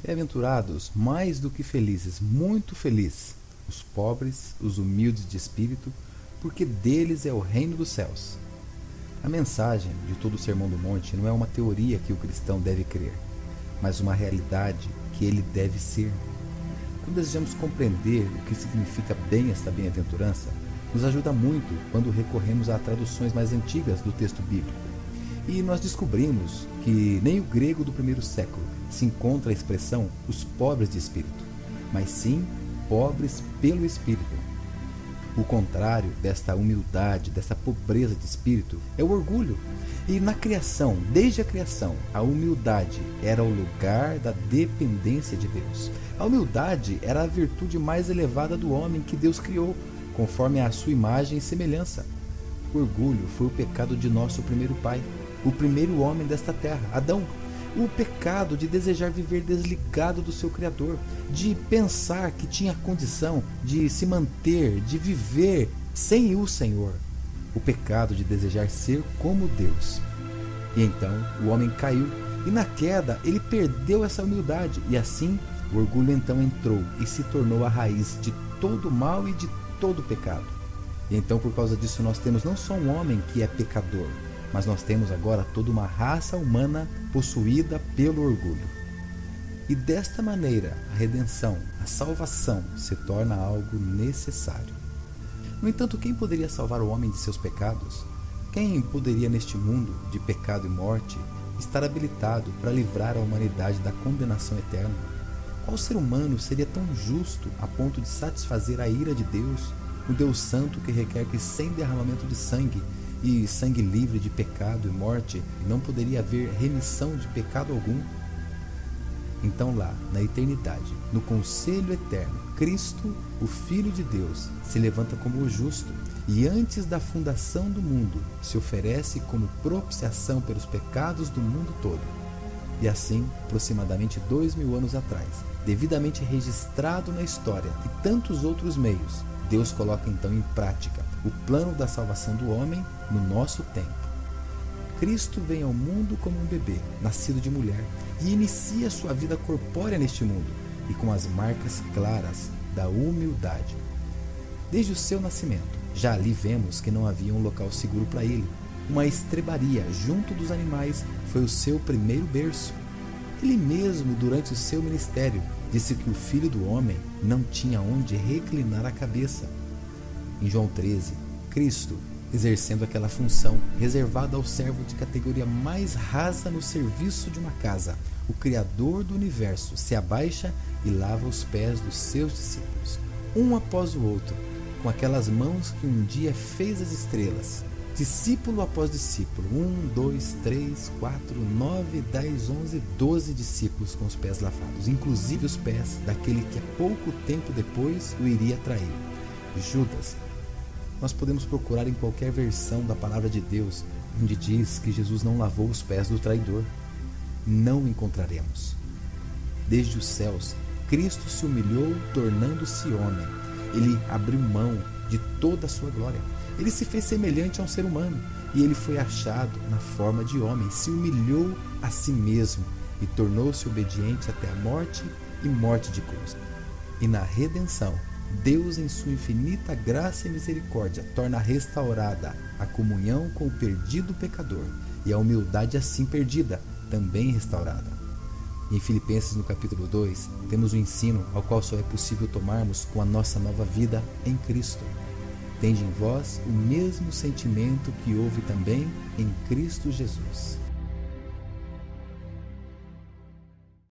Bem-aventurados, mais do que felizes, muito felizes, os pobres, os humildes de espírito, porque deles é o reino dos céus. A mensagem de todo o Sermão do Monte não é uma teoria que o cristão deve crer, mas uma realidade que ele deve ser. Quando desejamos compreender o que significa bem esta bem-aventurança, nos ajuda muito quando recorremos a traduções mais antigas do texto bíblico. E nós descobrimos que nem o grego do primeiro século se encontra a expressão os pobres de espírito, mas sim pobres pelo espírito. O contrário desta humildade, desta pobreza de espírito, é o orgulho. E na criação, desde a criação, a humildade era o lugar da dependência de Deus. A humildade era a virtude mais elevada do homem que Deus criou, conforme a sua imagem e semelhança. O orgulho foi o pecado de nosso primeiro pai, o primeiro homem desta terra, Adão. O pecado de desejar viver desligado do seu Criador, de pensar que tinha condição de se manter, de viver sem o Senhor. O pecado de desejar ser como Deus. E então o homem caiu, e na queda ele perdeu essa humildade, e assim o orgulho então entrou e se tornou a raiz de todo o mal e de todo o pecado. E então por causa disso nós temos não só um homem que é pecador, mas nós temos agora toda uma raça humana possuída pelo orgulho. E desta maneira, a redenção, a salvação, se torna algo necessário. No entanto, quem poderia salvar o homem de seus pecados? Quem poderia neste mundo de pecado e morte estar habilitado para livrar a humanidade da condenação eterna? Qual ser humano seria tão justo a ponto de satisfazer a ira de Deus, o Deus Santo que requer que sem derramamento de sangue e sangue livre de pecado e morte, não poderia haver remissão de pecado algum? Então lá, na eternidade, no conselho eterno, Cristo, o Filho de Deus, se levanta como o justo e antes da fundação do mundo se oferece como propiciação pelos pecados do mundo todo. E assim, aproximadamente 2000 anos atrás, devidamente registrado na história e tantos outros meios, Deus coloca então em prática o plano da salvação do homem no nosso tempo. Cristo vem ao mundo como um bebê, nascido de mulher, e inicia sua vida corpórea neste mundo, e com as marcas claras da humildade. Desde o seu nascimento, já ali vemos que não havia um local seguro para ele. Uma estrebaria junto dos animais foi o seu primeiro berço. Ele mesmo, durante o seu ministério, disse que o Filho do Homem não tinha onde reclinar a cabeça. Em João 13, Cristo, exercendo aquela função reservada ao servo de categoria mais rasa no serviço de uma casa, o Criador do universo se abaixa e lava os pés dos seus discípulos, um após o outro, com aquelas mãos que um dia fez as estrelas, discípulo após discípulo, 1, 2, 3, 4, 9, 10, 11, 12 discípulos com os pés lavados, inclusive os pés daquele que pouco tempo depois o iria trair, Judas. Nós podemos procurar em qualquer versão da palavra de Deus onde diz que Jesus não lavou os pés do traidor. Não encontraremos. Desde os céus, Cristo se humilhou, tornando-se homem. Ele abriu mão de toda a sua glória. Ele se fez semelhante a um ser humano e ele foi achado na forma de homem. Se humilhou a si mesmo e tornou-se obediente até a morte e morte de cruz. E na redenção, Deus, em sua infinita graça e misericórdia, torna restaurada a comunhão com o perdido pecador e a humildade assim perdida, também restaurada. Em Filipenses, no capítulo 2, temos o ensino ao qual só é possível tomarmos com a nossa nova vida em Cristo. Tende em vós o mesmo sentimento que houve também em Cristo Jesus.